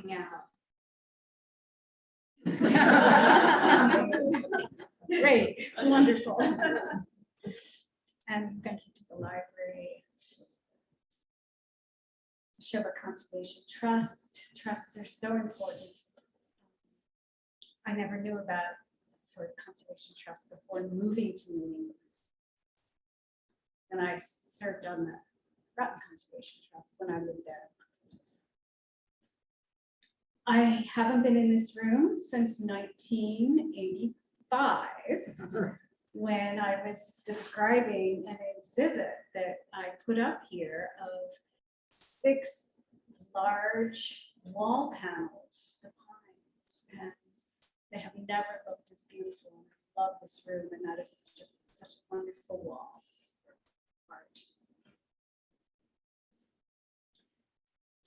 coming out. Great, wonderful. And thank you to the library. Neshoba Conservation Trust. Trusts are so important. I never knew about sort of conservation trust before moving to New England. And I served on the Groton Conservation Trust when I lived there. I haven't been in this room since 1985, when I was describing an exhibit that I put up here of 6 large wall panels, the pines, and they have never looked as beautiful. I love this room, and that is just such a wonderful wall for art.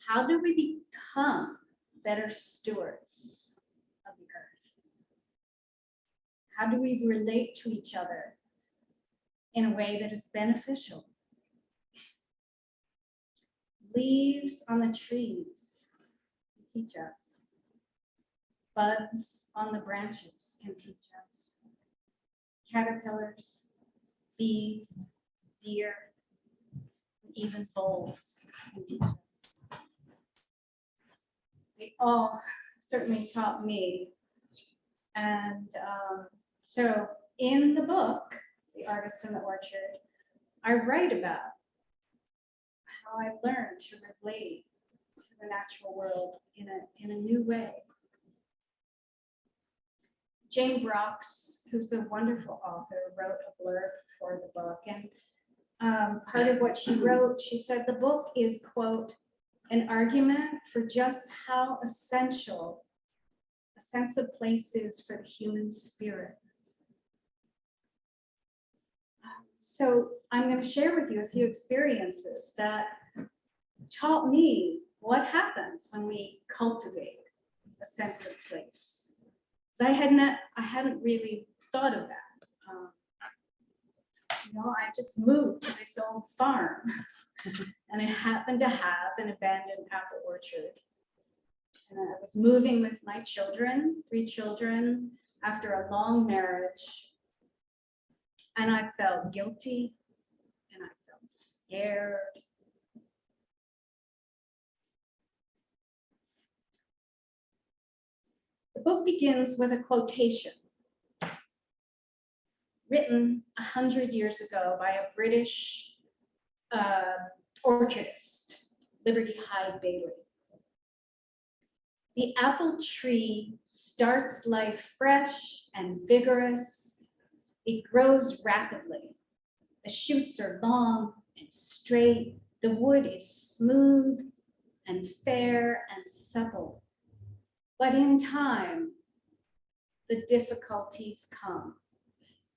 How do we become better stewards of the earth? How do we relate to each other in a way that is beneficial? Leaves on the trees can teach us. Buds on the branches can teach us. Caterpillars, bees, deer, and even voles can teach us. They all certainly taught me. And so in the book, The Artist in the Orchard, I write about how I learned to relate to the natural world in a new way. Jane Brox, who's a wonderful author, wrote a blurb for the book. And part of what she wrote, she said the book is, quote, an argument for just how essential a sense of place is for the human spirit. So I'm going to share with you a few experiences that taught me what happens when we cultivate a sense of place. So I hadn't really thought of that. I just moved to this old farm, and it happened to have an abandoned apple orchard. And I was moving with my children, 3 children, after a long marriage. And I felt guilty, and I felt scared. The book begins with a quotation written 100 years ago by a British orchardist, Liberty Hyde Bailey. The apple tree starts life fresh and vigorous. It grows rapidly. The shoots are long and straight. The wood is smooth and fair and supple. But in time, the difficulties come.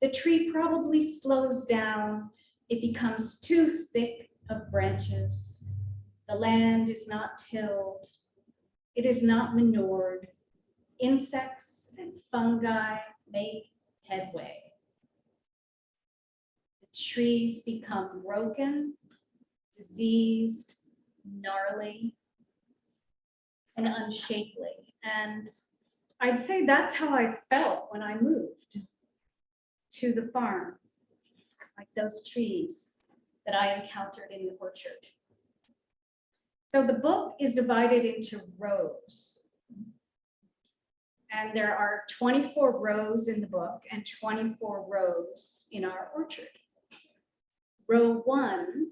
The tree probably slows down. It becomes too thick of branches. The land is not tilled. It is not manured. Insects and fungi make headway. The trees become broken, diseased, gnarly, and unshapely. And I'd say that's how I felt when I moved to the farm, like those trees that I encountered in the orchard. So the book is divided into rows. And there are 24 rows in the book and 24 rows in our orchard. Row 1,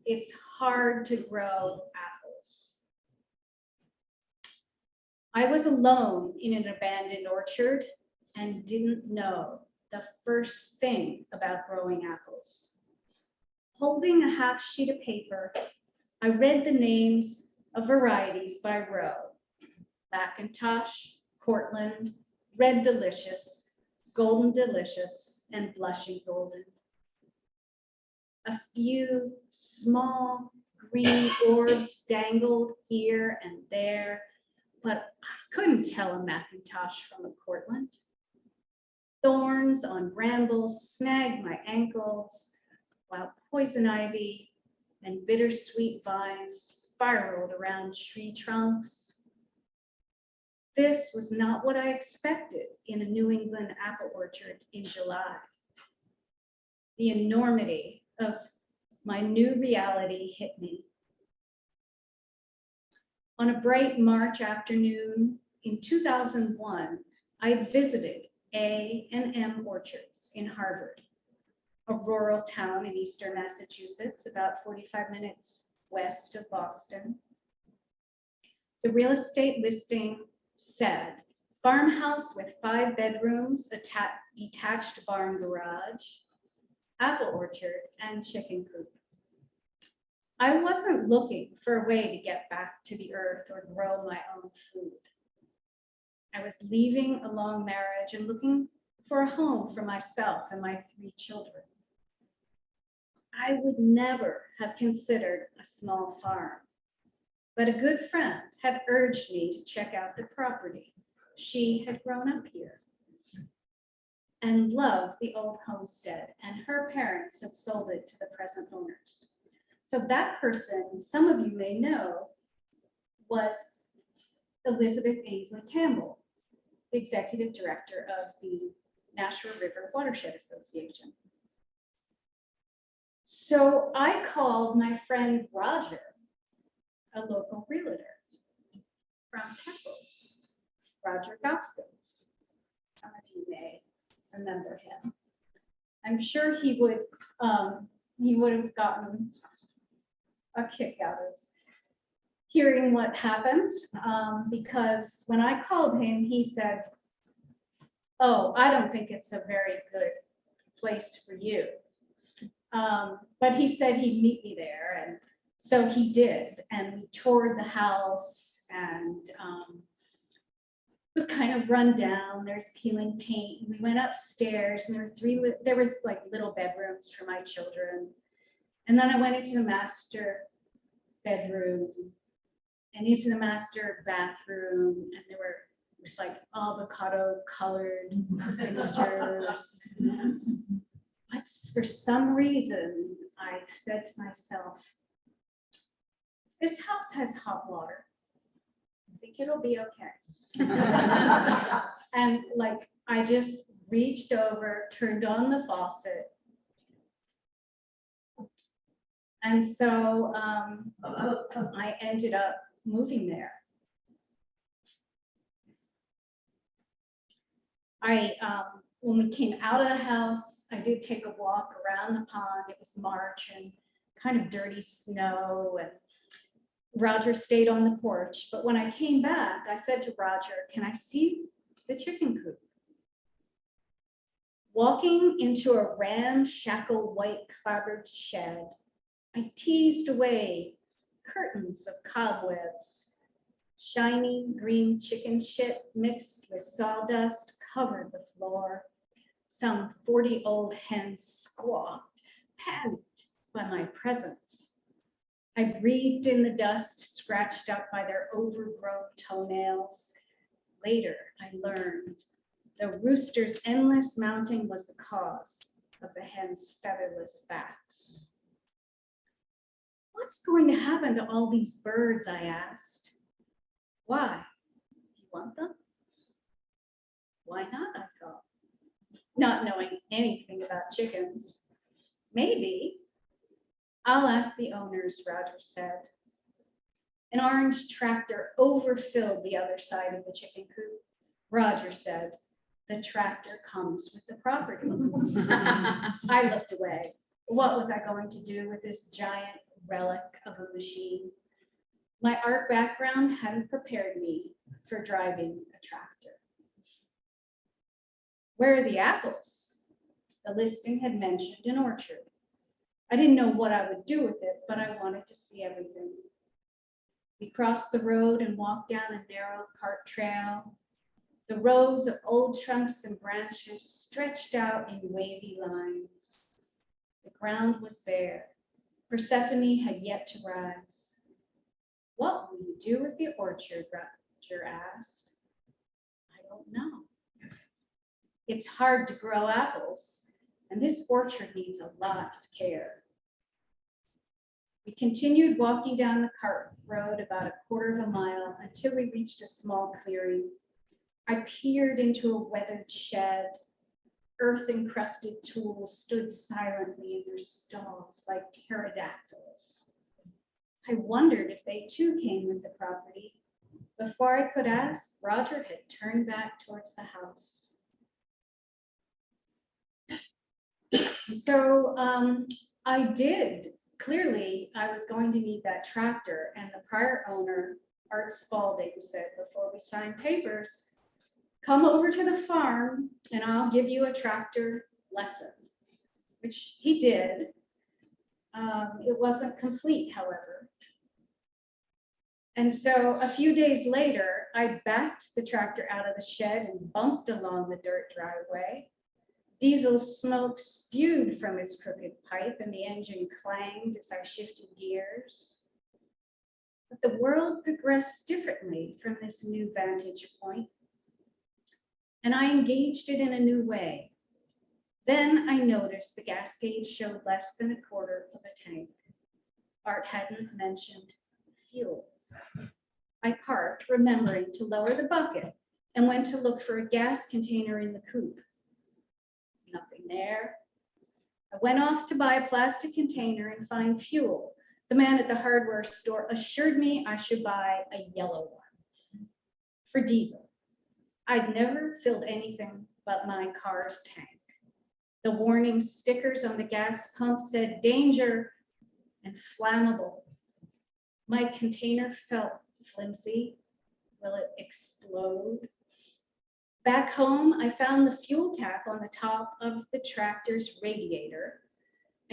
it's hard to grow apples. I was alone in an abandoned orchard and didn't know the first thing about growing apples. Holding a half sheet of paper, I read the names of varieties by row: Macintosh, Cortland, Red Delicious, Golden Delicious, and Blushing Golden. A few small green orbs dangled here and there, but I couldn't tell a Macintosh from a Cortland. Thorns on brambles snagged my ankles, while poison ivy and bittersweet vines spiraled around tree trunks. This was not what I expected in a New England apple orchard in July. The enormity of my new reality hit me. On a bright March afternoon in 2001, I visited A&M Orchards in Harvard, a rural town in eastern Massachusetts, about 45 minutes west of Boston. The real estate listing said, farmhouse with 5 bedrooms, detached barn garage, apple orchard, and chicken coop. I wasn't looking for a way to get back to the earth or grow my own food. I was leaving a long marriage and looking for a home for myself and my 3 children. I would never have considered a small farm, but a good friend had urged me to check out the property. She had grown up here and loved the old homestead, and her parents had sold it to the present owners. So that person, some of you may know, was Elizabeth Ainsley Campbell, the executive director of the Nashua River Watershed Association. So I called my friend Roger, a local realtor from Temple, Roger Gospel. Some of you may remember him. I'm sure he would have gotten a kick out of hearing what happened, because when I called him, he said, "Oh, I don't think it's a very good place for you." But he said he'd meet me there, and so he did, and we toured the house, and it was kind of run down. There's peeling paint. And we went upstairs, and there was like little bedrooms for my children, and then I went into the master bedroom and into the master bathroom, and there was like avocado colored fixtures. But for some reason, I said to myself, this house has hot water. I think it'll be okay. And like, I just reached over, turned on the faucet. And so I ended up moving there. When we came out of the house, I did take a walk around the pond. It was March and kind of dirty snow, and Roger stayed on the porch. But when I came back, I said to Roger, "Can I see the chicken coop?" Walking into a ramshackle white clapboard shed, I teased away curtains of cobwebs. Shiny green chicken shit mixed with sawdust covered the floor. Some 40 old hens squawked, panicked by my presence. I breathed in the dust scratched up by their overgrown toenails. Later, I learned the rooster's endless mounting was the cause of the hens' featherless backs. "What's going to happen to all these birds?" I asked. "Why? Do you want them?" "Why not?" I thought, not knowing anything about chickens. "Maybe. I'll ask the owners," Roger said. An orange tractor overfilled the other side of the chicken coop. Roger said, "The tractor comes with the property." I looked away. What was I going to do with this giant relic of a machine? My art background hadn't prepared me for driving a tractor. "Where are the apples?" The listing had mentioned an orchard. I didn't know what I would do with it, but I wanted to see everything. We crossed the road and walked down a narrow cart trail. The rows of old trunks and branches stretched out in wavy lines. The ground was bare. Persephone had yet to rise. "What will you do with the orchard?" Roger asked. "I don't know. It's hard to grow apples, and this orchard needs a lot of care." We continued walking down the cart road about a quarter of a mile until we reached a small clearing. I peered into a weathered shed. Earth-encrusted tools stood silently in their stalls like pterodactyls. I wondered if they too came with the property. Before I could ask, Roger had turned back towards the house. So I did. Clearly, I was going to need that tractor, and the prior owner, Art Spalding, said before we signed papers, come over to the farm and I'll give you a tractor lesson, which he did. It wasn't complete, however. And so a few days later, I backed the tractor out of the shed and bumped along the dirt driveway. Diesel smoke spewed from its crooked pipe and the engine clanged as I shifted gears. But the world progressed differently from this new vantage point, and I engaged it in a new way. Then I noticed the gas gauge showed less than a quarter of a tank. Art hadn't mentioned fuel. I parked, remembering to lower the bucket, and went to look for a gas container in the coupe. Nothing there. I went off to buy a plastic container and find fuel. The man at the hardware store assured me I should buy a yellow one for diesel. I'd never filled anything but my car's tank. The warning stickers on the gas pump said danger and flammable. My container felt flimsy. Will it explode? Back home, I found the fuel cap on the top of the tractor's radiator.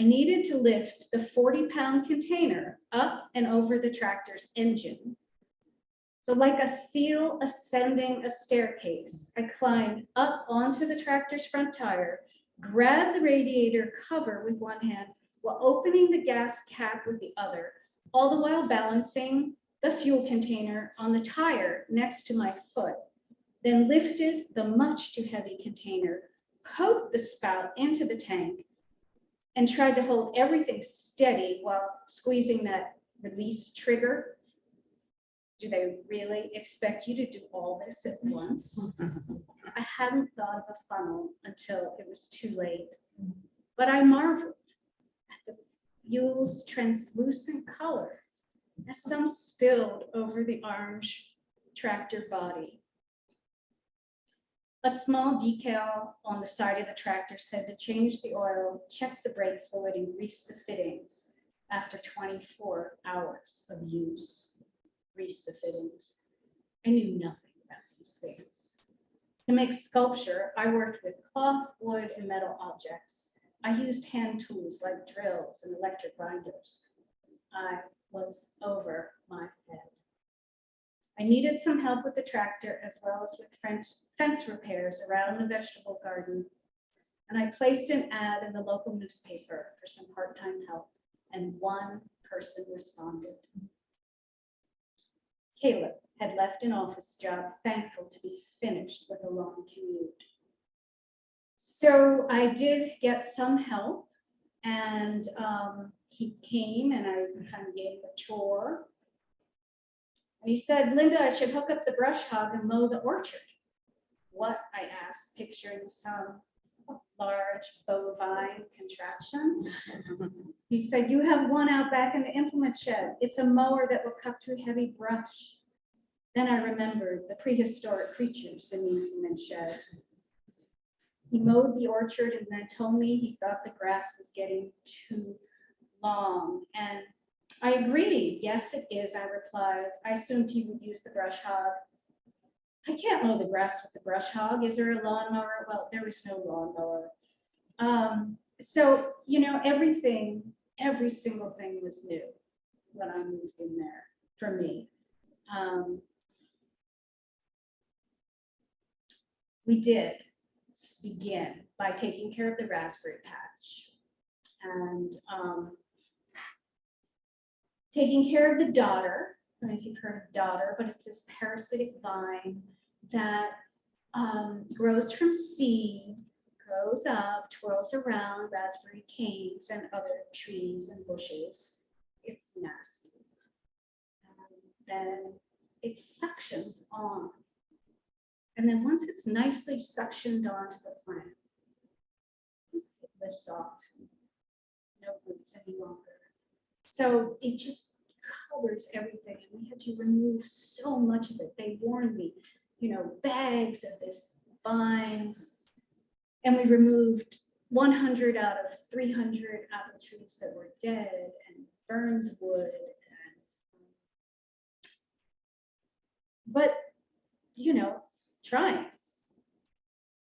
I needed to lift the 40-pound container up and over the tractor's engine. So like a seal ascending a staircase, I climbed up onto the tractor's front tire, grabbed the radiator cover with one hand while opening the gas cap with the other, all the while balancing the fuel container on the tire next to my foot. Then lifted the much too heavy container, poked the spout into the tank, and tried to hold everything steady while squeezing that release trigger. Do they really expect you to do all this at once? I hadn't thought of a funnel until it was too late, but I marveled at the fuel's translucent color as some spilled over the orange tractor body. A small decal on the side of the tractor said to change the oil, check the brake fluid, and grease the fittings after 24 hours of use. Grease the fittings. I knew nothing about these things. To make sculpture, I worked with cloth, wood, and metal objects. I used hand tools like drills and electric grinders. I was over my head. I needed some help with the tractor as well as with fence repairs around the vegetable garden, and I placed an ad in the local newspaper for some part-time help, and one person responded. Caleb had left an office job, thankful to be finished with a long commute. So I did get some help, and he came and I kind of gave him a tour. And he said, Linda, I should hook up the brush hog and mow the orchard. What? I asked, picturing some large bovine contraption. He said, you have one out back in the implement shed. It's a mower that will cut through heavy brush. Then I remembered the prehistoric creatures in the implement shed. He mowed the orchard and then told me he thought the grass was getting too long. And I agreed. Yes, it is, I replied. I assumed he would use the brush hog. I can't mow the grass with the brush hog. Is there a lawnmower? Well, there was no lawnmower. So, you know, every single thing was new when I moved in there for me. We did begin by taking care of the raspberry patch and taking care of the dodder. I don't know if you've heard of dodder, but it's this parasitic vine that grows from seed, grows up, twirls around raspberry canes and other trees and bushes. It's nasty. Then it suctions on And then once it's nicely suctioned onto the plant, it lifts off. No roots any longer. So it just covers everything. And we had to remove so much of it. They warned me, bags of this vine. And we removed 100 out of 300 apple trees that were dead and burned wood. But, trying.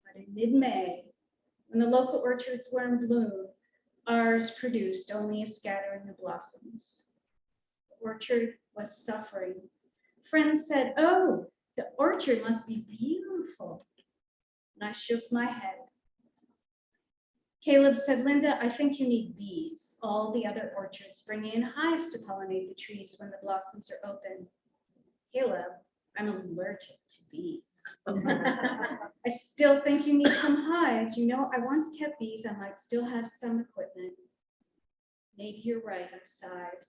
But in mid-May, when the local orchards were in bloom, ours produced only a scattering of blossoms. The orchard was suffering. Friends said, "Oh, the orchard must be beautiful." And I shook my head. Caleb said, "Linda, I think you need bees. All the other orchards bring in hives to pollinate the trees when the blossoms are open." "Caleb, I'm allergic to bees." "I still think you need some hives. I once kept bees. I might still have some equipment." "Maybe you're right," I sighed,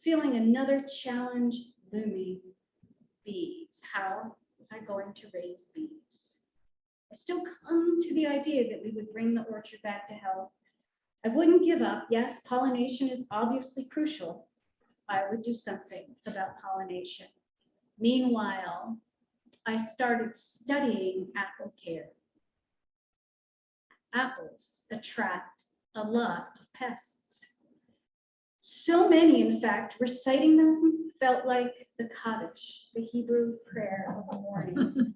feeling another challenge looming. Bees. How was I going to raise bees? I still clung to the idea that we would bring the orchard back to health. I wouldn't give up. Yes, pollination is obviously crucial. I would do something about pollination. Meanwhile, I started studying apple care. Apples attract a lot of pests. So many, in fact, reciting them felt like the Kaddish, the Hebrew prayer of the morning.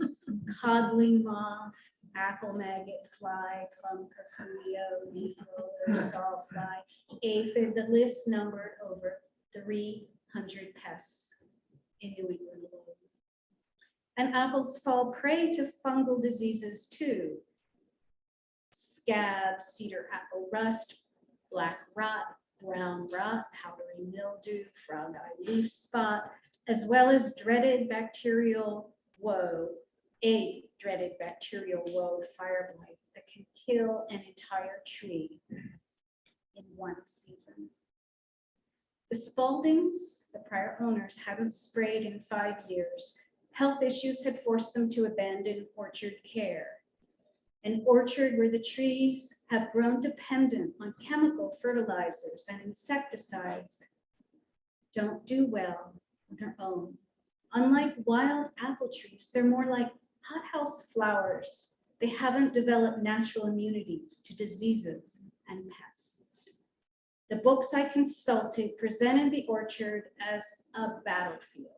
Codling moth, apple maggot, fly, plum curculio, leaf roller, sawfly, aphid. The list numbered over 300 pests in New England alone. And apples fall prey to fungal diseases too. Scab, cedar apple rust, black rot, brown rot, powdery mildew, frog eye leaf spot, as well as dreaded bacterial woe, a dreaded bacterial woe, fire blight, that can kill an entire tree in one season. The Spaldings, the prior owners, hadn't sprayed in 5 years. Health issues had forced them to abandon orchard care. An orchard where the trees have grown dependent on chemical fertilizers and insecticides don't do well on their own. Unlike wild apple trees, they're more like hothouse flowers. They haven't developed natural immunities to diseases and pests. The books I consulted presented the orchard as a battlefield.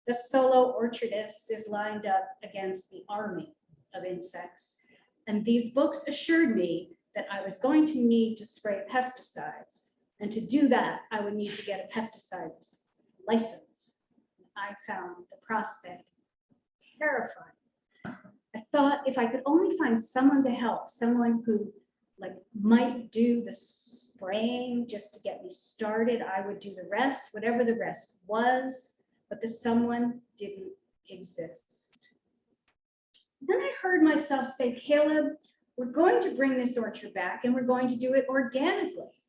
The solo orchardist is lined up against the army of insects. And these books assured me that I was going to need to spray pesticides. And to do that, I would need to get a pesticides license. I found the prospect terrifying. I thought if I could only find someone to help, someone who might do the spraying just to get me started, I would do the rest, whatever the rest was, but the someone didn't exist. Then I heard myself say, "Caleb, we're going to bring this orchard back and we're going to do it organically."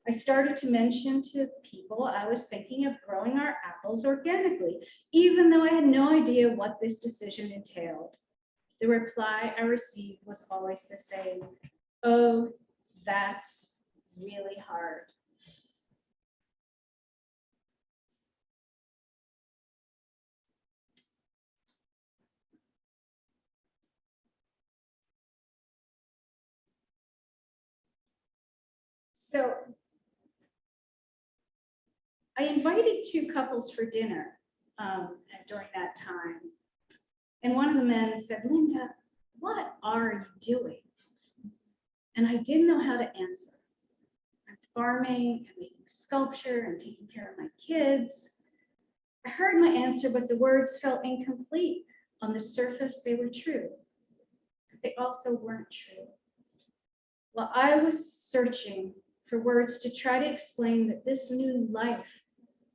I started to mention to people I was thinking of growing our apples organically, even though I had no idea what this decision entailed. The reply I received was always the same: "Oh, that's really hard." So I invited 2 couples for dinner during that time. And one of the men said, "Linda, what are you doing?" And I didn't know how to answer. "I'm farming and making sculpture and taking care of my kids." I heard my answer, but the words felt incomplete. On the surface, they were true, but they also weren't true. While I was searching for words to try to explain that this new life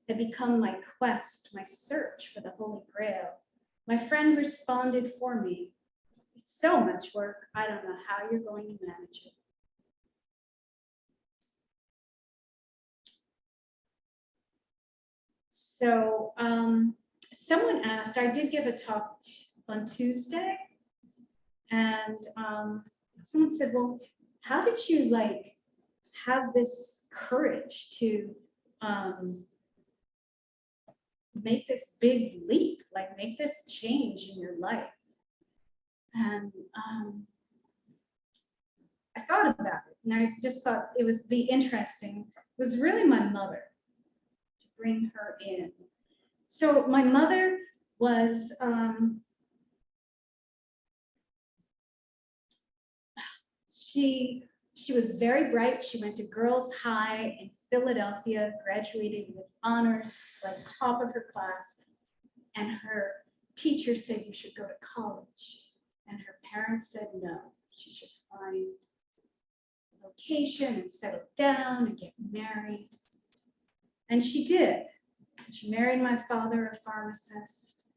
had become my quest, my search for the Holy Grail, my friend responded for me: "It's so much work, I don't know how you're going to manage it." So someone asked, I did give a talk on Tuesday. And someone said, well, how did you like have this courage to make this big leap, like make this change in your life? And I thought about it, and I just thought it would be interesting. It was really my mother, to bring her in. So my mother was she was very bright. She went to Girls High in Philadelphia, graduated with honors, like top of her class. And her teacher said, you should go to college. And her parents said, no, she should find a location and settle down and get married. And she did. She married my father, a pharmacist,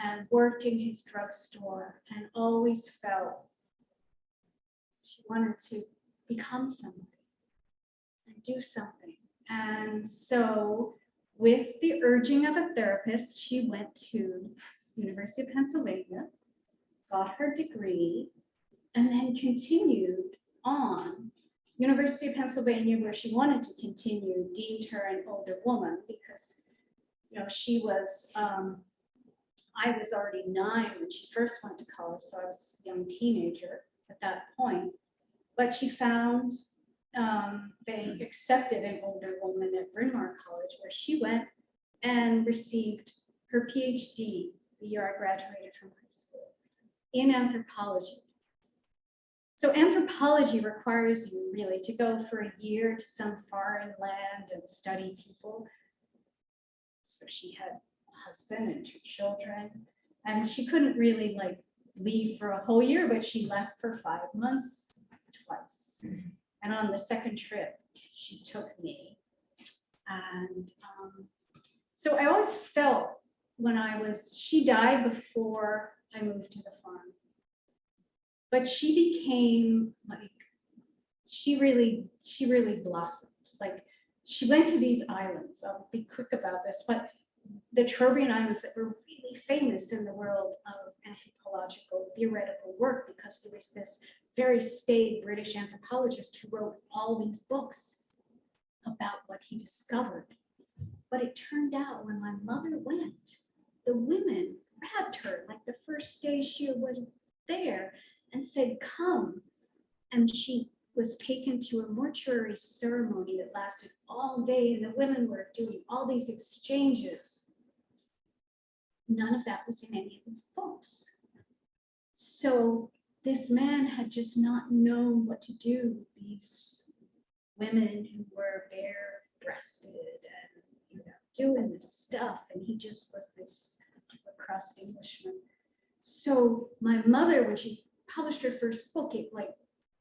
and worked in his drugstore, and always felt she wanted to become somebody and do something. And so, with the urging of a therapist, she went to University of Pennsylvania, got her degree, and then continued on. University of Pennsylvania, where she wanted to continue, deemed her an older woman because, you know, she was, I was already 9 when she first went to college, so I was a young teenager at that point. But she found they accepted an older woman at Bryn Mawr College, where she went and received her PhD the year I graduated from high school in anthropology. So anthropology requires you really to go for a year to some foreign land and study people. So she had a husband and 2 children, and she couldn't really like leave for a whole year, but she left for 5 months twice. And on the second trip, she took me. And so I always felt when she died before I moved to the farm. But she became like, she really blossomed. Like she went to these islands. I'll be quick about this, but the Trobriand Islands that were really famous in the world of anthropological theoretical work, because there was this very staid British anthropologist who wrote all these books about what he discovered. But it turned out when my mother went, the women grabbed her like the first day she was there and said, come. And she was taken to a mortuary ceremony that lasted all day, and the women were doing all these exchanges. None of that was in any of these books. So this man had just not known what to do with these women who were bare-breasted and, you know, doing this stuff, and he just was this upper-crust Englishman. So my mother, when she published her first book, it like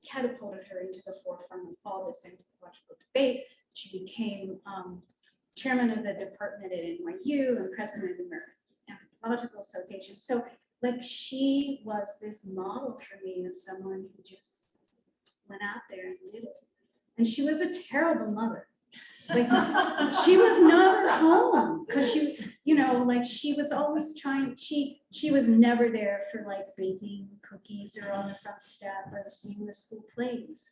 catapulted her into the forefront of all this anthropological debate. She became chairman of the department at NYU and president of the American Anthropological Association. So like she was this model for me of someone who just went out there and did it. And she was a terrible mother. Like she was never home because she, you know, like she was always trying, she was never there for like baking cookies or on the front step or seeing the school plays.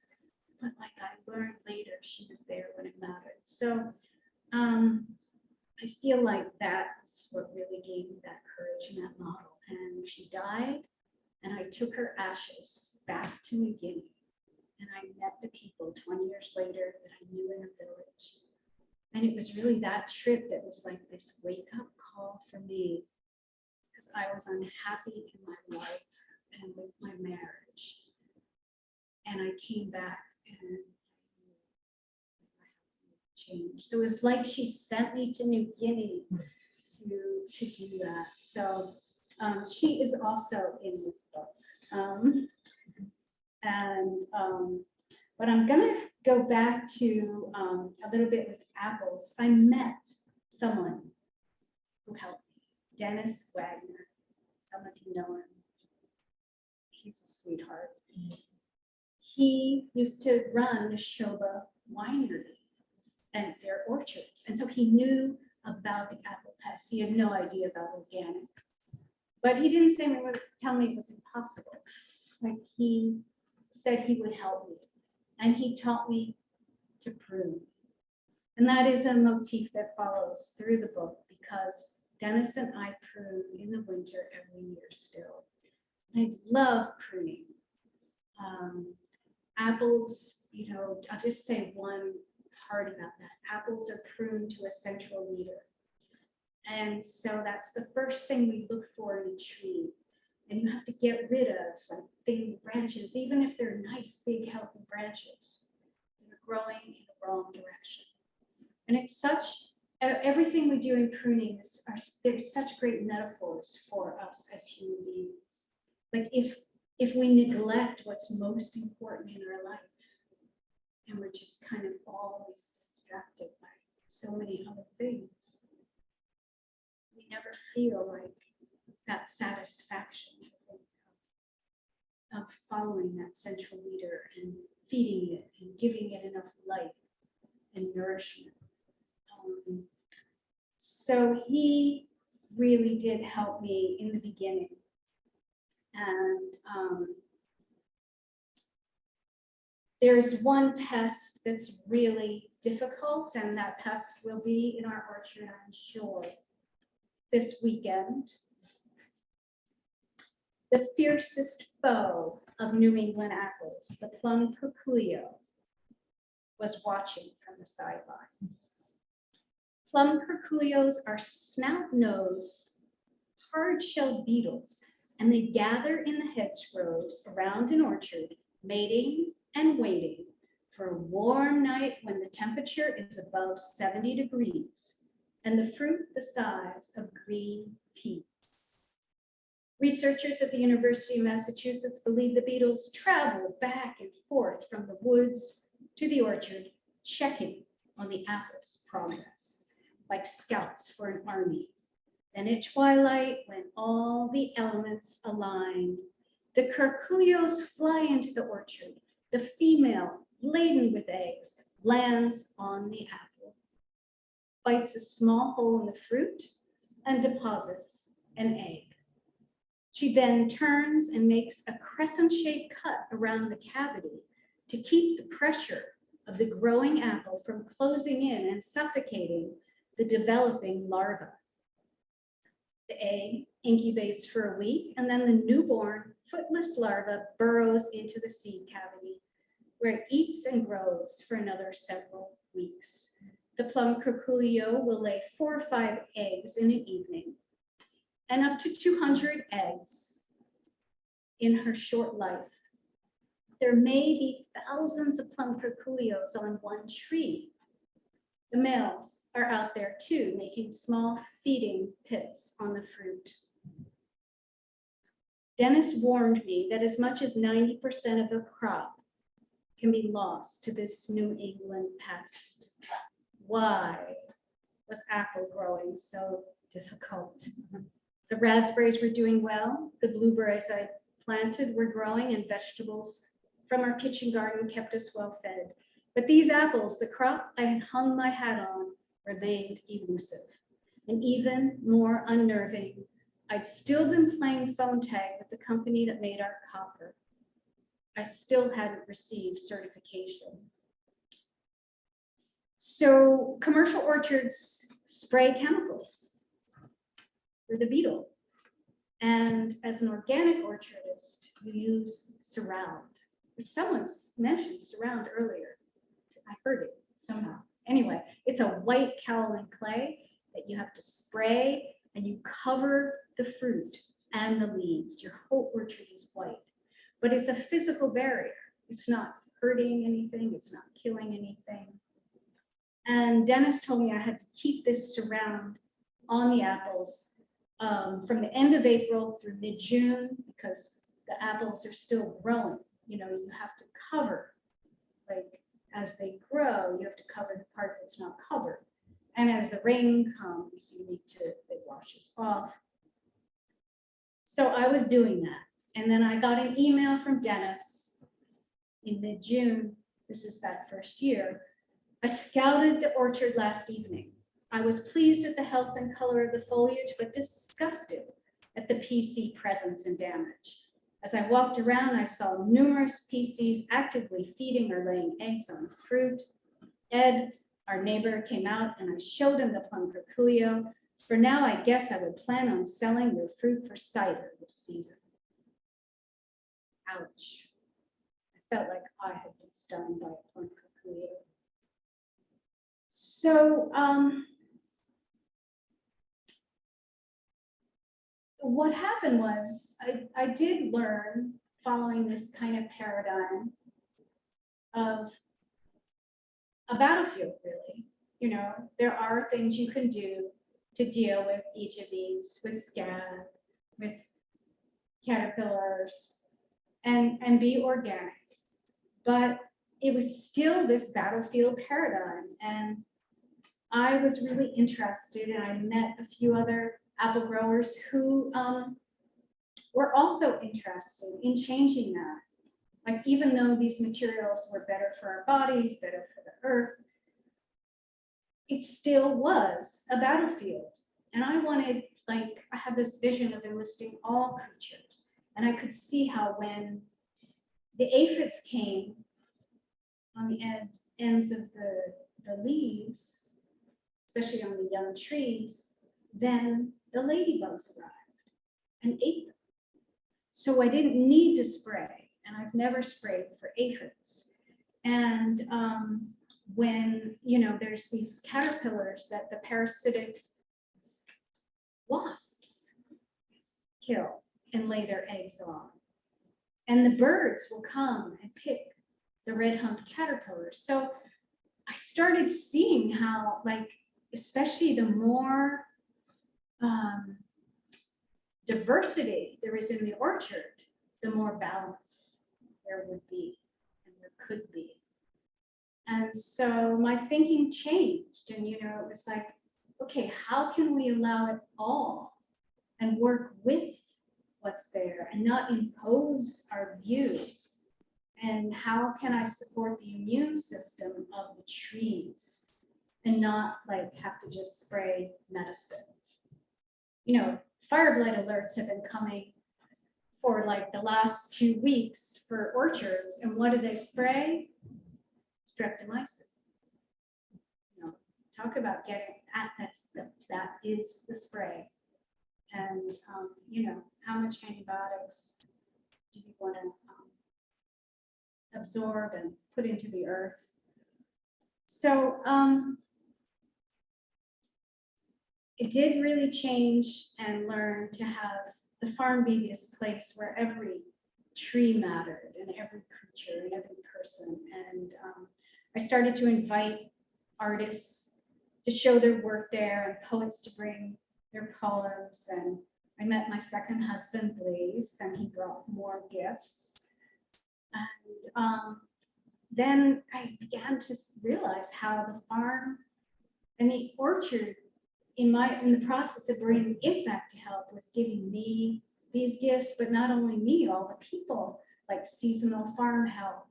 But like I learned later, she was there when it mattered. So I feel like that's what really gave me that courage and that model. And she died, and I took her ashes back to New Guinea. And I met the people 20 years later that I knew in the village. And it was really that trip that was like this wake-up call for me, because I was unhappy in my life and with my marriage. And I came back and I had to change. So it was like she sent me to New Guinea to do that. So she is also in this book. But I'm gonna go back to a little bit with apples. I met someone who helped me, Dennis Wagner. Some of you know him. He's a sweetheart. He used to run the Shoba winery and their orchards. And so he knew about the apple pest. He had no idea about organic. But he didn't tell me it was impossible. Like, he said he would help me, and he taught me to prune. And that is a motif that follows through the book, because Dennis and I prune in the winter every year still. I love pruning. Apples, I'll just say one part about that. Apples are pruned to a central leader. And so that's the first thing we look for in a tree. And you have to get rid of like thin branches, even if they're nice, big, healthy branches. They're growing in the wrong direction. And it's everything we do in pruning there's such great metaphors for us as human beings. Like if we neglect what's most important in our life, and we're just kind of always distracted by so many other things, we never feel like that satisfaction of following that central leader and feeding it and giving it enough light and nourishment. So he really did help me in the beginning. And there's one pest that's really difficult, and that pest will be in our orchard, I'm sure, this weekend. The fiercest foe of New England apples, the plum curculio, was watching from the sidelines. Plum curculios are snout-nosed, hard-shelled beetles, and they gather in the hedgerows around an orchard, mating and waiting for a warm night when the temperature is above 70 degrees and the fruit the size of green peas. Researchers at the University of Massachusetts believe the beetles travel back and forth from the woods to the orchard, checking on the apple's progress, like scouts for an army. Then at twilight, when all the elements align, the curculios fly into the orchard. The female, laden with eggs, lands on the apple, bites a small hole in the fruit, and deposits an egg. She then turns and makes a crescent-shaped cut around the cavity to keep the pressure of the growing apple from closing in and suffocating the developing larva. The egg incubates for a week, and then the newborn footless larva burrows into the seed cavity, where it eats and grows for another several weeks. The plum curculio will lay 4 or 5 eggs in an evening, and up to 200 eggs in her short life. There may be thousands of plum curculios on one tree. The males are out there too, making small feeding pits on the fruit. Dennis warned me that as much as 90% of a crop can be lost to this New England pest. Why was apple growing so difficult? The raspberries were doing well. The blueberries I planted were growing, and vegetables from our kitchen garden kept us well fed. But these apples, the crop I had hung my hat on, remained elusive. And even more unnerving, I'd still been playing phone tag with the company that made our copper. I still hadn't received certification. So commercial orchards spray chemicals for the beetle. And as an organic orchardist, you use Surround, which someone's mentioned Surround earlier. I heard it somehow. Anyway, it's a white kaolin clay that you have to spray, and you cover the fruit and the leaves. Your whole orchard is white, but it's a physical barrier. It's not hurting anything. It's not killing anything. And Dennis told me I had to keep this Surround on the apples from the end of April through mid-June, because the apples are still growing. You have to cover, like, as they grow, you have to cover the part that's not covered. And as the rain comes, it washes off. So I was doing that. And then I got an email from Dennis in mid-June. This is that first year. I scouted the orchard last evening. I was pleased at the health and color of the foliage, but disgusted at the PC presence and damage. As I walked around, I saw numerous PCs actively feeding or laying eggs on fruit. Ed, our neighbor, came out and I showed him the plum curculio. For now, I guess I would plan on selling your fruit for cider this season. Ouch. I felt like I had been stung by a plum curculio. So, what happened was I did learn, following this kind of paradigm of a battlefield, really. You know, there are things you can do to deal with each of these, with scab, with caterpillars, and be organic. But it was still this battlefield paradigm. And I was really interested, and I met a few other apple growers who were also interested in changing that. Like, even though these materials were better for our bodies, better for the earth, it still was a battlefield. And I wanted, like, I had this vision of enlisting all creatures. And I could see how when the aphids came on the ends of the leaves, especially on the young trees, then the ladybugs arrived and ate them. So I didn't need to spray, and I've never sprayed for aphids. And when, you know, there's these caterpillars that the parasitic wasps kill and lay their eggs on, and the birds will come and pick the red-humped caterpillars. So I started seeing how, like, especially the more diversity there is in the orchard, the more balance there would be and there could be. And so my thinking changed, and, you know, it was like, okay, how can we allow it all and work with what's there and not impose our view? And how can I support the immune system of the trees and not, like, have to just spray medicine? You know, fire blight alerts have been coming for like the last 2 weeks for orchards. And what do they spray? Streptomycin. You know, talk about getting at that is the spray. And you know, how much antibiotics do you want to absorb and put into the earth? So it did really change and learn to have the farm be this place where every tree mattered and every creature and every person. And I started to invite artists to show their work there and poets to bring their poems. And I met my second husband, Blaze, and he brought more gifts. And then I began to realize how the farm and the orchard in the process of bringing it back to health was giving me these gifts, but not only me, all the people, like seasonal farm help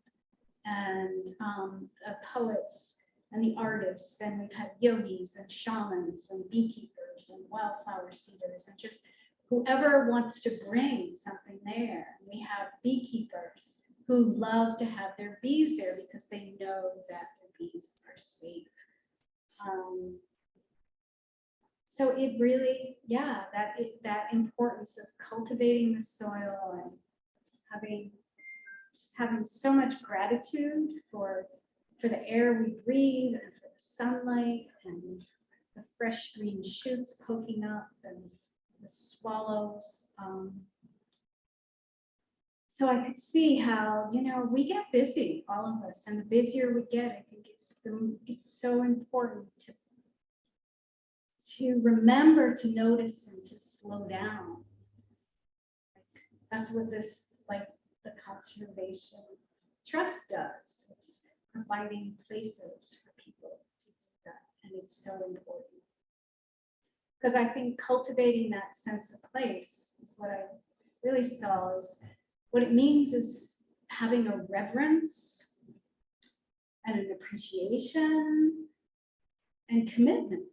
and poets and the artists, and we've had yogis and shamans and beekeepers and wildflower seeders and just whoever wants to bring something there. We have beekeepers who love to have their bees there because they know that their bees are safe. So it really, yeah, that importance of cultivating the soil and having so much gratitude for the air we breathe and for the sunlight and the fresh green shoots poking up and the swallows. So I could see how, you know, we get busy, all of us, and the busier we get, I think it's so important to remember to notice and to slow down. That's what this, like, the conservation trust does. It's providing places for people to do that, and it's so important. Because I think cultivating that sense of place is what I really saw is what it means is having a reverence and an appreciation and commitment,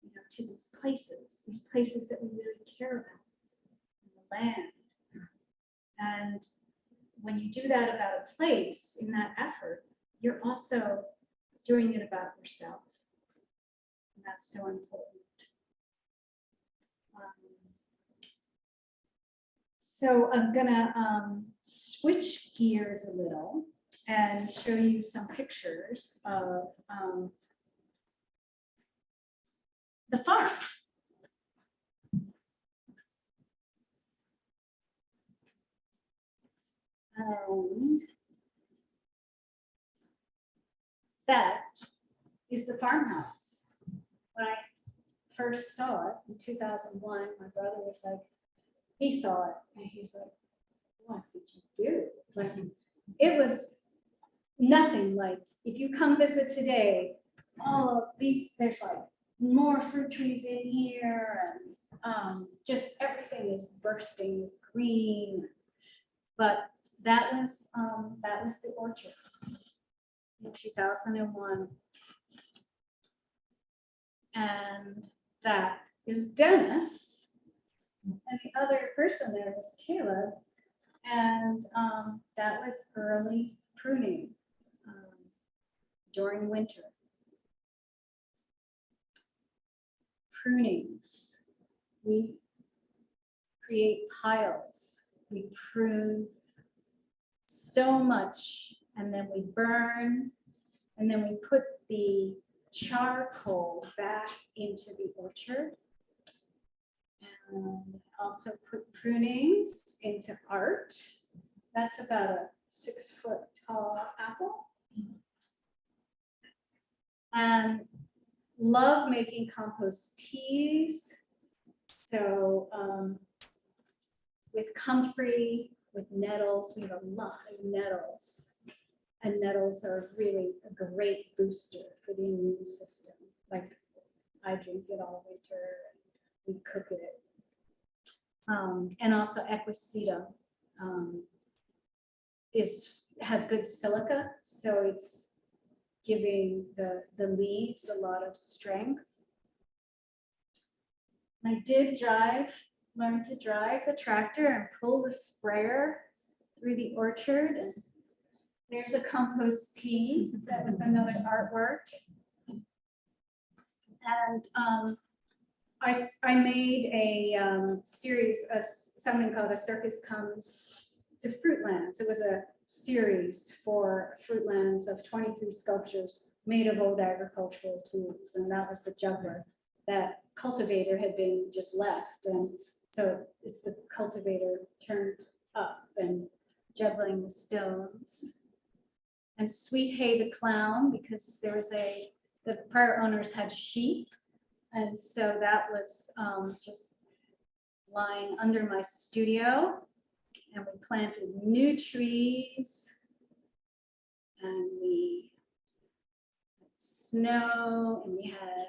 you know, to these places that we really care about. land. And when you do that about a place in that effort, you're also doing it about yourself. And that's so important. So I'm gonna switch gears a little and show you some pictures of the farm. And that is the farmhouse. When I first saw it in 2001, my brother was like, he saw it and he's like, what did you do? Like, it was nothing like, if you come visit today, all of these, there's like more fruit trees in here, and just everything is bursting with green. But that was the orchard in 2001. And that is Dennis. And the other person there was Caleb. And that was early pruning during winter. Prunings. We create piles. We prune so much, and then we burn, and then we put the charcoal back into the orchard. And also put prunings into art. That's about a 6-foot tall apple. And love making compost teas. So with comfrey, with nettles, we have a lot of nettles. And nettles are really a great booster for the immune system. Like, I drink it all winter, and we cook it. And also Equisetum has good silica, so it's giving the leaves a lot of strength. I did learn to drive the tractor and pull the sprayer through the orchard. And there's a compost tea. That was another artwork. And I made a series, something called A Circus Comes to Fruitlands. It was a series for Fruitlands of 23 sculptures made of old agricultural tools. And that was the juggler. That cultivator had been just left. And so it's the cultivator turned up and juggling the stones. And Sweet Hay the clown, because there was the prior owners had sheep. And so that was just lying under my studio, and we planted new trees, and we had snow, and we had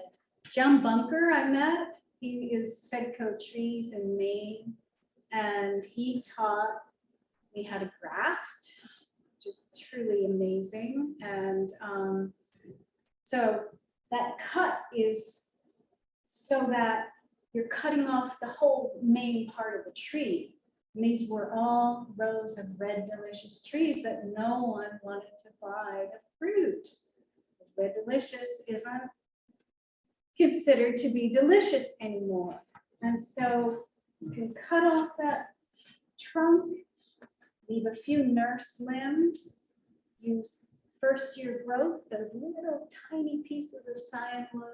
John Bunker I met. He is Fedco Trees in Maine, and he taught me how to graft, just truly amazing. And so that cut is so that you're cutting off the whole main part of the tree. And these were all rows of red delicious trees that no one wanted to buy the fruit. Red delicious isn't considered to be delicious anymore. And so you can cut off that trunk, leave a few nurse limbs, use first year growth, those little tiny pieces of cyanwood,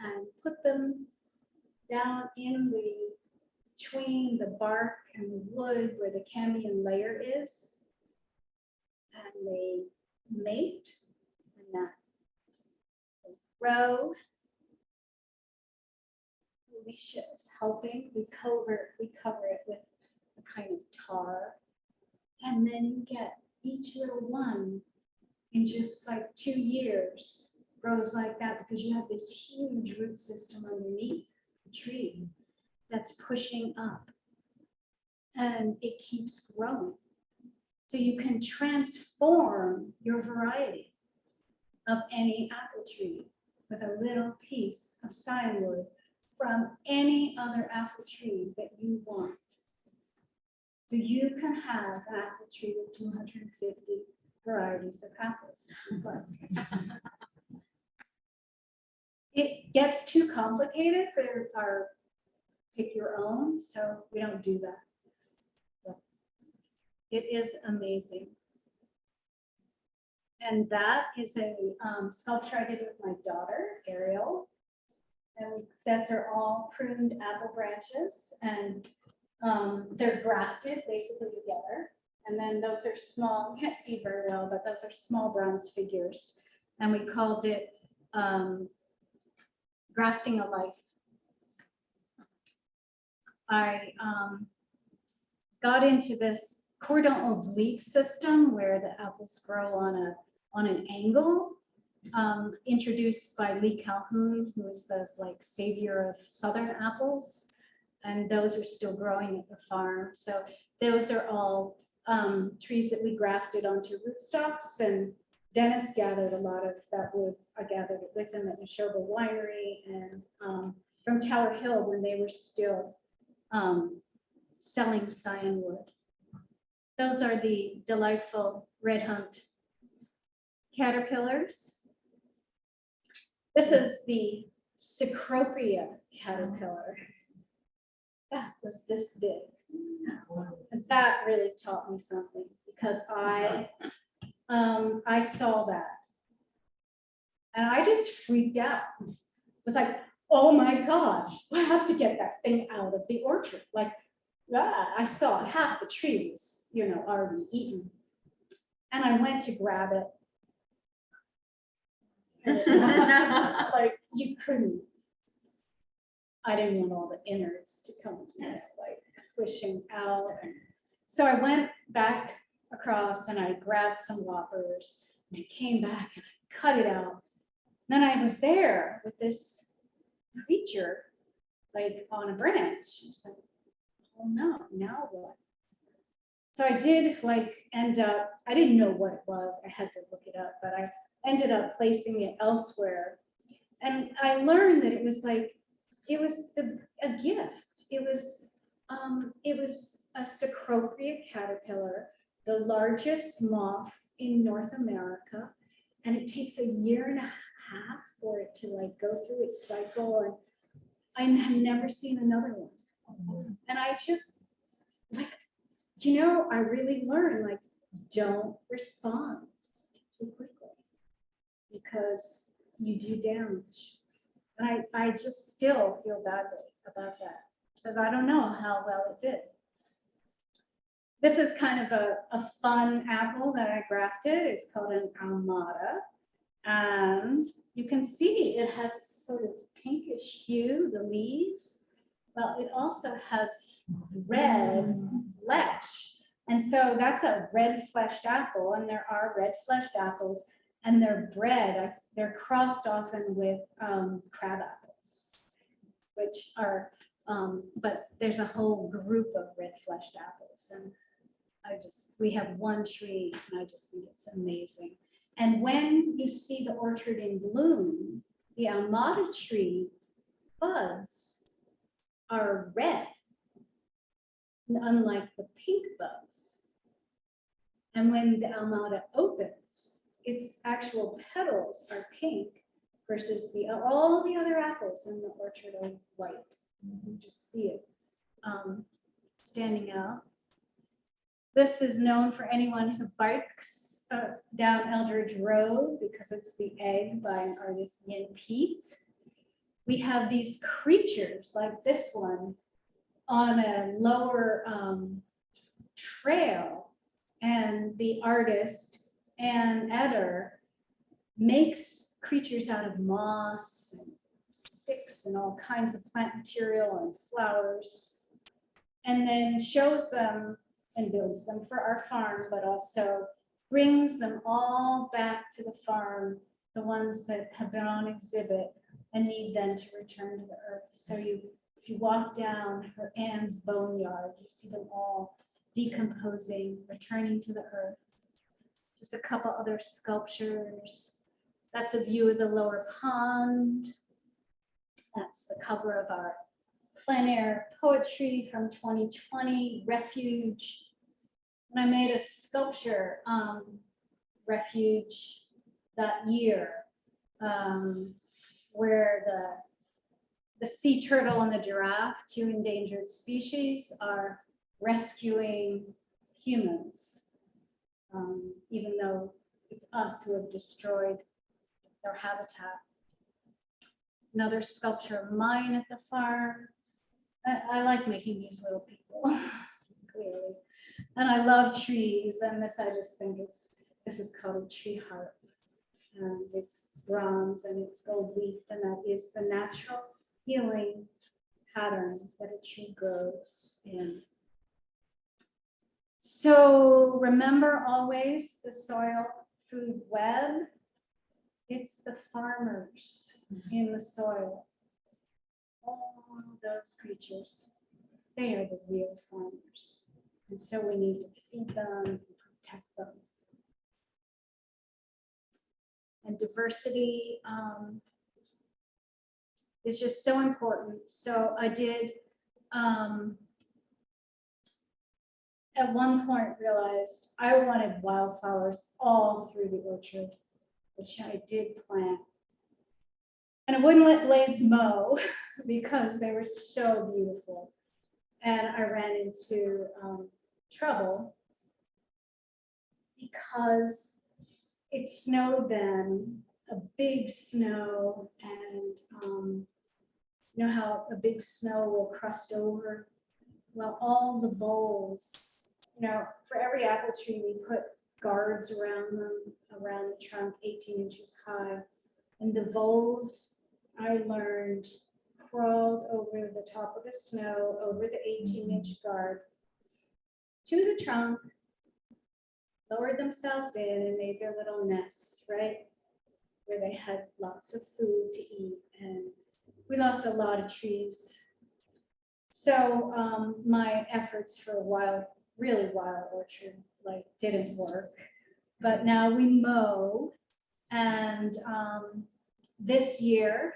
and put them down in between the bark and the wood where the cambium layer is. And they mate, and that grow. Alicia is helping. We cover it with a kind of tar. And then you get each little one in just like 2 years grows like that, because you have this huge root system underneath the tree that's pushing up, and it keeps growing. So you can transform your variety of any apple tree with a little piece of cyanwood from any other apple tree that you want. So you can have an apple tree with 250 varieties of apples. But it gets too complicated for our pick your own, so we don't do that. But it is amazing. And that is a sculpture I did with my daughter, Ariel. And those are all pruned apple branches, and they're grafted basically together. And then those are small, you can't see very well, but those are small bronze figures. And we called it Grafting a Life. I got into this cordon oblique system where the apples grow on an angle, introduced by Lee Calhoun, who is the savior of Southern apples. And those are still growing at the farm. So those are all trees that we grafted onto rootstocks, and Dennis gathered a lot of that wood. I gathered it with him at Neshoba Winery and from Tower Hill when they were still selling cyan wood. Those are the delightful red hunt caterpillars. This is the Cecropia caterpillar. That was this big. And that really taught me something, because I saw that and I just freaked out. It was like, oh my gosh, I have to get that thing out of the orchard. Like, I saw half the tree was, already eaten. And I went to grab it. Like, you couldn't. I didn't want all the innards to come like swishing out. So I went back across and I grabbed some loppers and I came back and I cut it out. Then I was there with this creature like on a branch. I was like, oh no, now what? So I did end up, I didn't know what it was. I had to look it up, but I ended up placing it elsewhere. And I learned that it was a gift. It was a Cecropia caterpillar, the largest moth in North America. And it takes 1.5 years for it to go through its cycle. And I have never seen another one. And I just I really learned don't respond too quickly, because you do damage. And I just still feel badly about that, because I don't know how well it did. This is kind of a fun apple that I grafted. It's called an Almada. And you can see it has sort of pinkish hue, the leaves. Well, it also has red flesh. And so that's a red fleshed apple, and there are red fleshed apples, and they're bred, they're crossed often with crab apples, which are, but there's a whole group of red fleshed apples. And we have one tree, and I just think it's amazing. And when you see the orchard in bloom, the Almada tree buds are red, unlike the pink buds. And when the Almada opens, its actual petals are pink, versus all the other apples in the orchard are white. You just see it standing out. This is known for anyone who bikes down Eldridge Road, because it's the egg by an artist, Yin Pete. We have these creatures like this one on a lower trail, and the artist, Ann Eder, makes creatures out of moss and sticks and all kinds of plant material and flowers, and then shows them and builds them for our farm, but also brings them all back to the farm, the ones that have been on exhibit and need then to return to the earth. So if you walk down her Ann's boneyard, you see them all decomposing, returning to the earth. Just a couple other sculptures. That's a view of the lower pond. That's the cover of our plein air poetry from 2020, Refuge. And I made a sculpture, Refuge, that year, where the sea turtle and the giraffe, two endangered species, are rescuing humans, even though it's us who have destroyed their habitat. Another sculpture of mine at the farm. I like making these little people, clearly. And I love trees, and this, I just think this is called a tree harp. And it's bronze and it's gold leafed, and that is the natural healing pattern that a tree grows in. So remember always the soil food web. It's the farmers in the soil. All those creatures, they are the real farmers. And so we need to feed them and protect them. And diversity is just so important. So I did, at one point realized I wanted wildflowers all through the orchard, which I did plant. And I wouldn't let Blaze mow because they were so beautiful. And I ran into trouble because it snowed then, a big snow, and you know how a big snow will crust over? Well, all the boles, you know, for every apple tree, we put guards around them, around the trunk, 18 inches high. And the voles, I learned, crawled over the top of the snow, over the 18-inch guard, to the trunk, lowered themselves in and made their little nests, right? Where they had lots of food to eat. And we lost a lot of trees. So my efforts for a wild, really wild orchard, like, didn't work. But now we mow, and this year,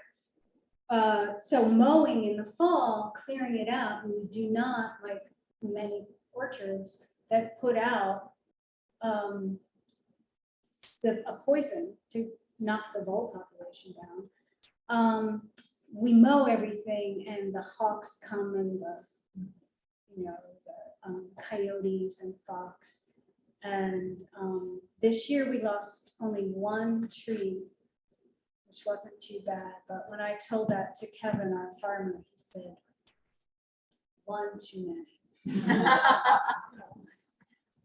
so mowing in the fall, clearing it out, and we do not, like many orchards that put out a poison to knock the vole population down. We mow everything, and the hawks come, and the coyotes and fox. And this year we lost only one tree, which wasn't too bad. But when I told that to Kevin, our farmer, he said, one too many. So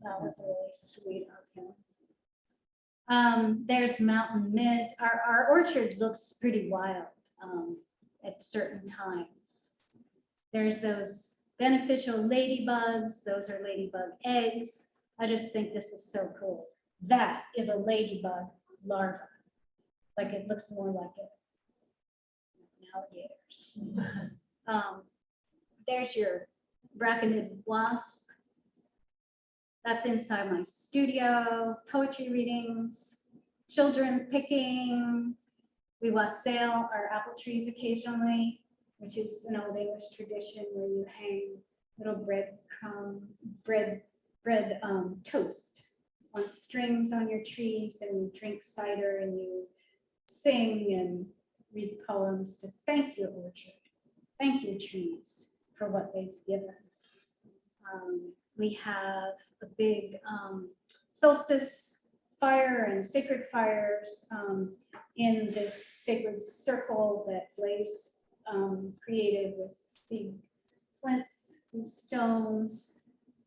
that was really sweet of him. There's Mountain Mint. Our orchard looks pretty wild at certain times. There's those beneficial ladybugs. Those are ladybug eggs. I just think this is so cool. That is a ladybug larva. Like, it looks more like alligators. There's your brackenid wasp. That's inside my studio. Poetry readings, children picking. We wassail our apple trees occasionally, which is an old English tradition where you hang little bread toast on strings on your trees, and you drink cider, and you sing and read poems to thank your orchard, thank your trees for what they've given. We have a big solstice fire and sacred fires in this sacred circle that Blaze created with seed flints and stones.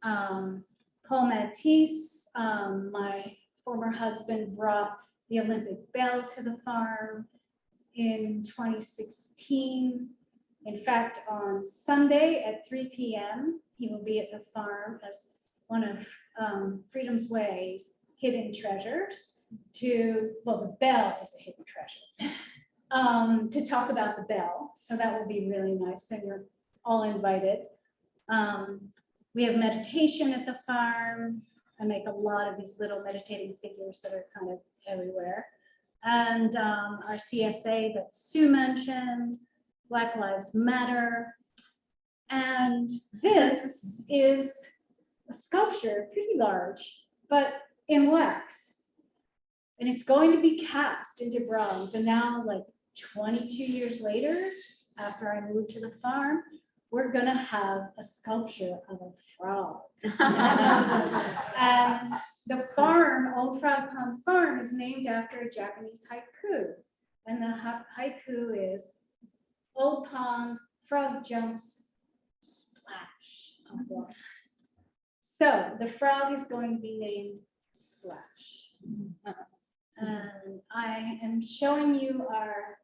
Paul Matisse, my former husband, brought the Olympic bell to the farm in 2016. In fact, on Sunday at 3 p.m., he will be at the farm as one of Freedom's Way's hidden treasures well, the bell is a hidden treasure, to talk about the bell. So that will be really nice, and you're all invited. We have meditation at the farm. I make a lot of these little meditating figures that are kind of everywhere. And our CSA that Sue mentioned, Black Lives Matter. And this is a sculpture, pretty large, but in wax. And it's going to be cast into bronze. And now, like 22 years later, after I moved to the farm, we're gonna have a sculpture of a frog. And the farm, Old Frog Pond Farm, is named after a Japanese haiku. And the haiku is, Old Pond, frog jumps, splash of water. So the frog is going to be named Splash. And I am showing you our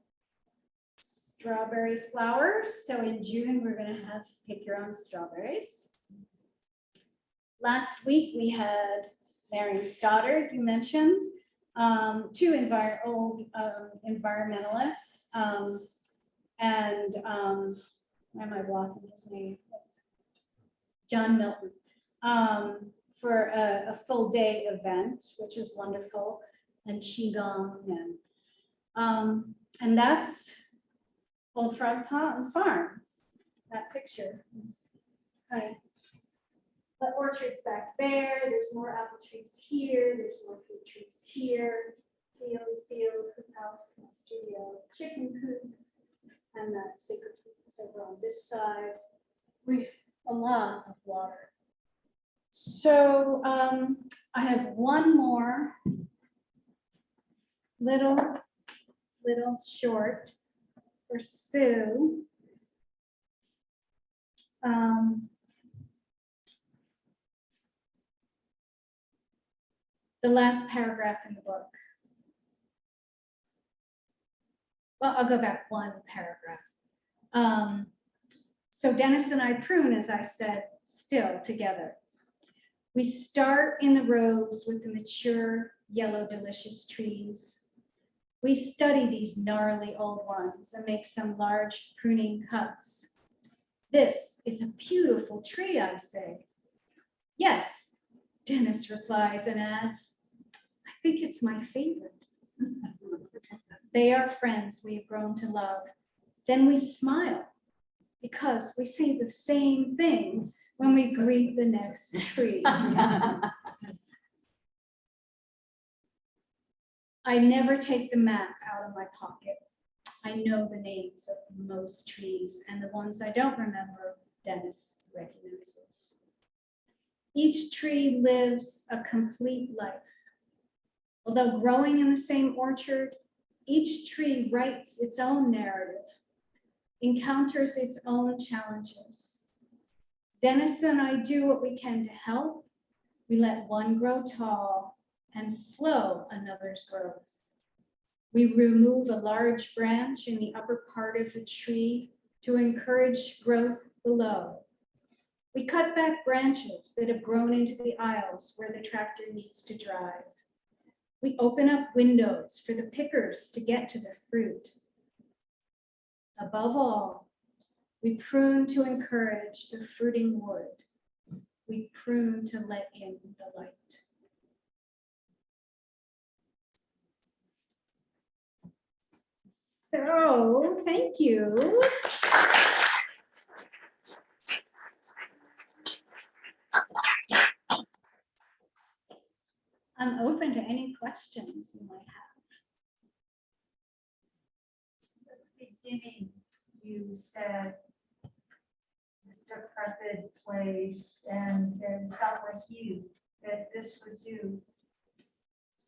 strawberry flowers. So in June, we're going to have pick your own strawberries. Last week, we had Marion Stoddard, you mentioned, two old environmentalists. And why am I blocking his name? John Milton, for a full day event, which was wonderful, and Qigong, and that's Old Frog Pond Farm, that picture. Okay. The orchard's back there, there's more apple trees here, there's more fruit trees here, field, hoop house, studio, chicken coop, and that sacred is over on this side. We a lot of water. So I have one more little short for Sue. The last paragraph in the book. Well, I'll go back one paragraph. So Dennis and I prune, as I said, still together. We start in the rows with the mature, yellow, delicious trees. We study these gnarly old ones and make some large pruning cuts. This is a beautiful tree, I say. Yes, Dennis replies and adds, I think it's my favorite. They are friends we have grown to love. Then we smile because we say the same thing when we greet the next tree. I never take the map out of my pocket. I know the names of most trees, and the ones I don't remember, Dennis recognizes. Each tree lives a complete life. Although growing in the same orchard, each tree writes its own narrative, encounters its own challenges. Dennis and I do what we can to help. We let one grow tall and slow another's growth. We remove a large branch in the upper part of the tree to encourage growth below. We cut back branches that have grown into the aisles where the tractor needs to drive. We open up windows for the pickers to get to the fruit. Above all, we prune to encourage the fruiting wood. We prune to let in the light. So, thank you. I'm open to any questions you might have. At the beginning, you said this decrepit place, and then felt like you, that this was you.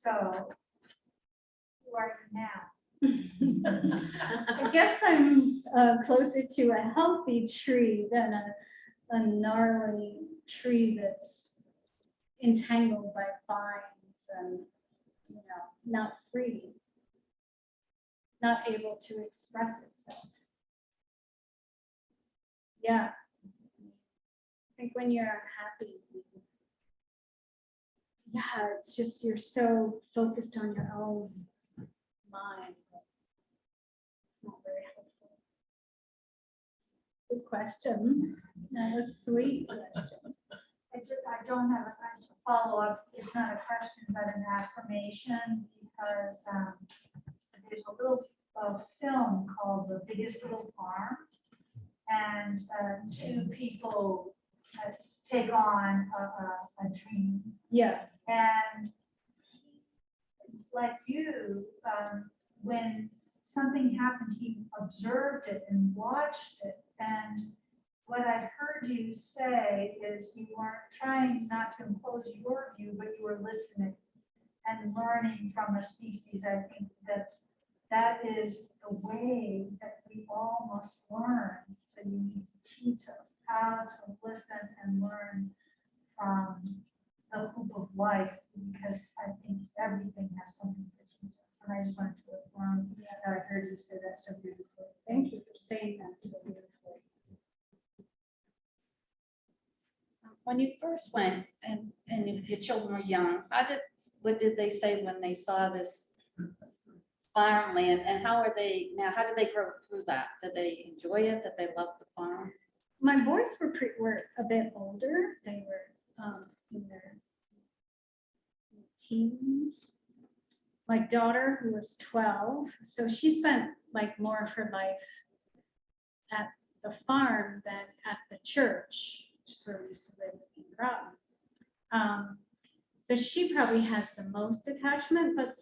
So, who are you now? I guess I'm closer to a healthy tree than a gnarly tree that's entangled by vines and, you know, not free, not able to express itself. Yeah. I think when you're unhappy, yeah, it's just you're so focused on your own mind. It's not very helpful. Good question. That was a sweet question. I don't have a follow-up. It's not a question, but an affirmation, because there's a little film called The Biggest Little Farm, and two take on a dream. Yeah, And like you, when something happened, he observed it and watched it. And what I heard you say is you weren't trying not to impose your view, but you were listening and learning from a species. I think that is the way that we all must learn. So you need to teach us how to listen and learn from the hoop of life, because I think everything has something to teach us. And I just wanted to affirm that I heard you say that so beautifully. thank you for saying that so beautifully. When you first went and your children were young, what did they say when they saw this farmland, and how are they now? How did they grow through that? Did they enjoy it? Did they love the farm? My boys were a bit older. They were in their teens. My daughter, who was 12, so she spent like more of her life at the farm than at the church, which is where we used to live in Groton. So she probably has the most attachment, but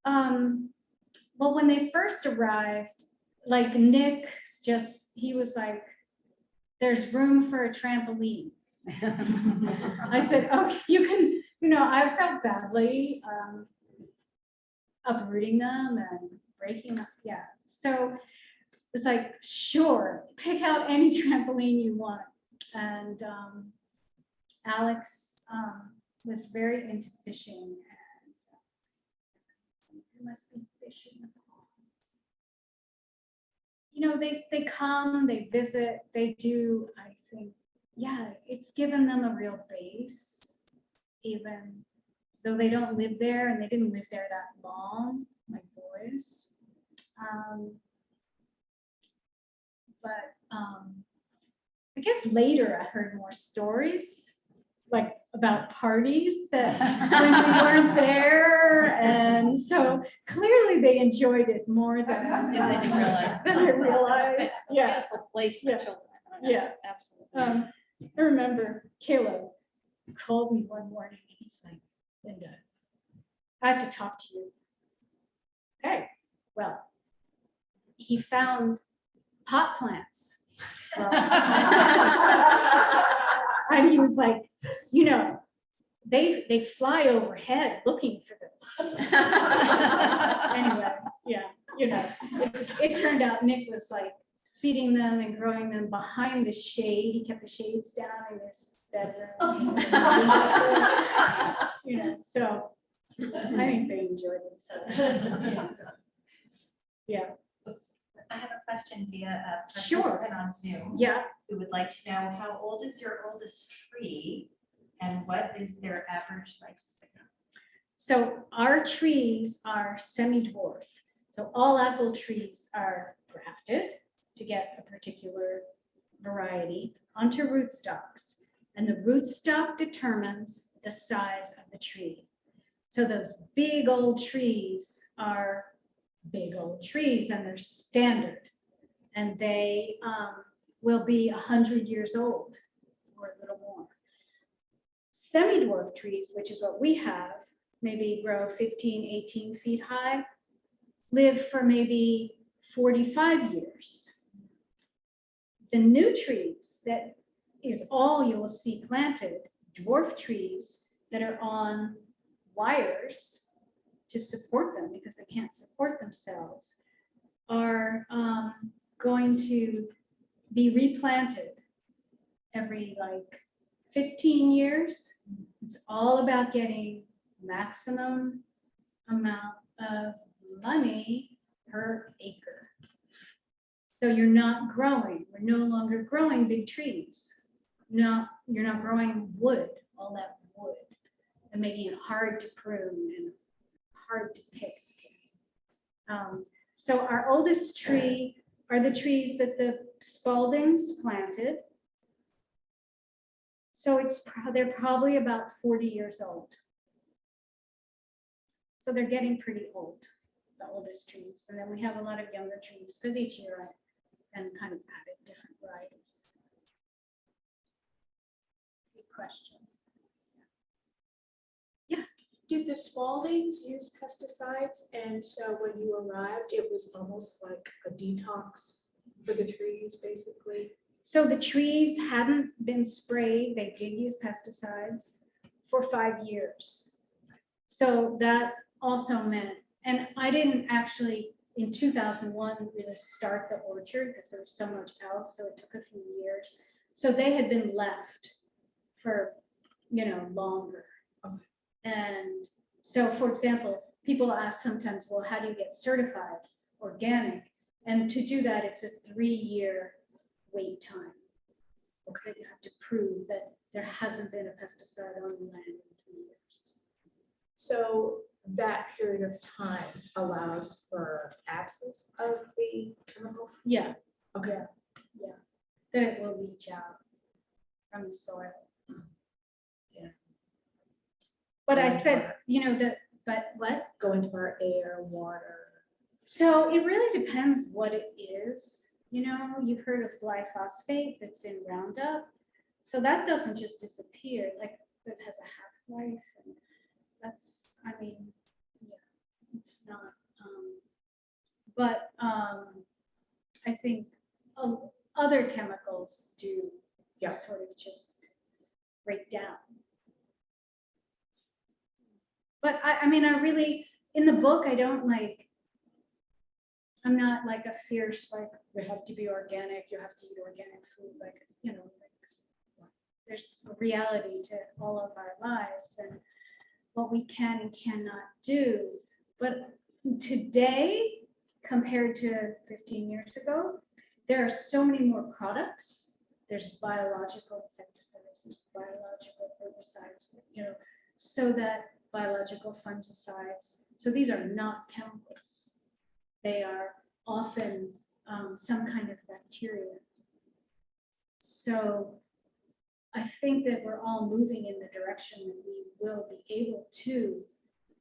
well, when they first arrived, like Nick he was like, there's room for a trampoline. I said, oh, you can, I felt badly uprooting them and breaking them. Yeah. So it was like, sure, pick out any trampoline you want. And Alex was very into fishing, and there must be fishing. They come, they visit, they do, I think, yeah, it's given them a real base, even though they don't live there, and they didn't live there that long, my boys. But I guess later I heard more stories, like about parties that when we weren't there, and so clearly they enjoyed it more than I didn't realize. than I realized. It's a Yeah, beautiful place for Yeah. children. Yeah. Absolutely. I remember Caleb called me one morning and he's like, Linda, I have to talk to you. Okay, well, he found pot plants. And he was like, they fly overhead looking for this. Anyway, yeah, it turned out Nick was like seeding them and growing them behind the shade. He kept the shades down in his bedroom. So I think they enjoyed themselves. Yeah. I have a question via a Sure. participant on Zoom. Yeah. Who would like to know how old is your oldest tree and what is their average lifespan? So our trees are semi-dwarf. So all apple trees are grafted to get a particular variety onto rootstocks. And the rootstock determines the size of the tree. So those big old trees are big old trees, and they're standard. And they will be 100 years old or a little more. Semi-dwarf trees, which is what we have, maybe grow 15, 18 feet high, live for maybe 45 years. The new trees, that is all you will see planted, dwarf trees that are on wires to support them because they can't support themselves, are going to be replanted every like 15 years. It's all about getting maximum amount of money per acre. So you're not growing, we're no longer growing big trees. No, you're not growing wood, all that wood, and making it hard to prune and hard to pick. So our oldest tree are the trees that the Spaldings planted. So they're probably about 40 years old. So they're getting pretty old, the oldest trees. And then we have a lot of younger trees because each year I kind of added different varieties. questions. Did the Spaldings use pesticides? And so when you arrived, it was almost like a detox for the trees, basically? So the trees hadn't been sprayed, they did use pesticides for 5 years. So that also meant, and I didn't actually, in 2001, really start the orchard because there was so much else, so it took a few years. So they had been left for, longer. Okay. And so, for example, people ask sometimes, well, how do you get certified organic? And to do that, it's a 3-year wait time. Okay, you have to prove that there hasn't been a pesticide on the land in 3 years. So that period of time allows for absence of the chemical? Yeah, Okay. yeah. Then it will leach out from the soil. Yeah. But I said, but what? Go into our air, water. So it really depends what it is. You've heard of glyphosate that's in Roundup. So that doesn't just disappear, like it has a half-life. And that's, it's not. But I think other chemicals do sort of just break down. But I really, in the book, I'm not like a fierce, like, you have to be organic, you have to eat organic food, there's a reality to all of our lives and what we can and cannot do. But today, compared to 15 years ago, there are so many more products. There's biological insecticides, there's biological herbicides, so that biological fungicides. So these are not chemicals. They are often some kind of bacteria. So I think that we're all moving in the direction that we will be able to,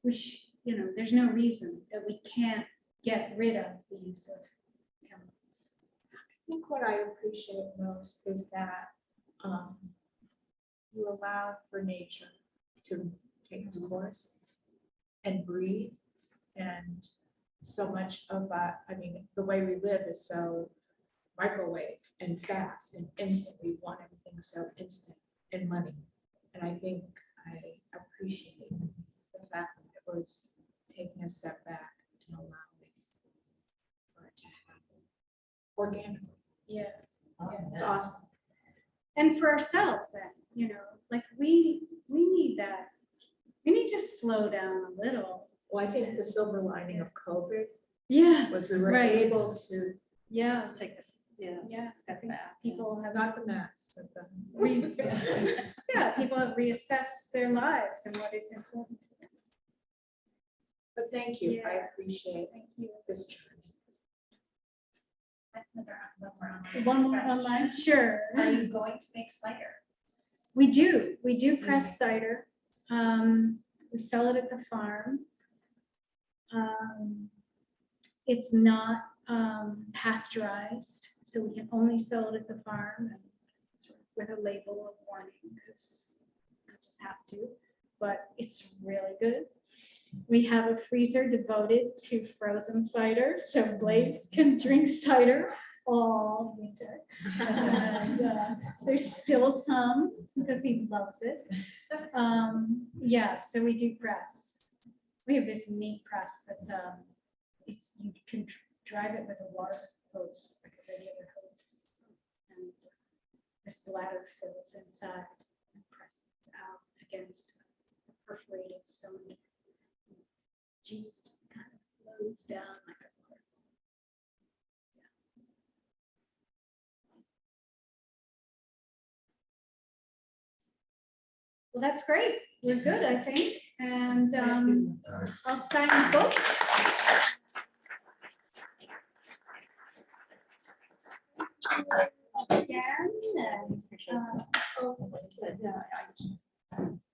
there's no reason that we can't get rid of the use of chemicals. I think what I appreciate most is that you allow for nature to take its course and breathe. And so much of the way we live is so microwave and fast and instant. We want everything so instant and money. And I think I appreciate the fact that it was taking a step back and allowing for it to happen organically. Yeah. It's awesome. And for ourselves then, we need that. We need to slow down a little. Well, I think the silver lining of COVID Yeah. was we were Right. able to, Yeah. Let's take this, Yeah. step back. People have not the mask, but the. people have reassessed their lives and what is important to them. But thank you. I Yeah. appreciate Thank you. this journey. One more online, sure. Are you going to make cider? We do press cider. We sell it at the farm. It's not pasteurized, so we can only sell it at the farm and sort of with a label of warning because we just have to, but it's really good. We have a freezer devoted to frozen cider, so Blaze can drink cider all winter. And there's still some because he loves it. Yeah, so we do press. We have this neat press that's you can drive it with a water hose, like a regular hose, and this bladder fills inside and presses out against a perforated cylinder. Juice just kind of flows down like a cork. Well, that's great. We're good, I think. And I'll sign the book.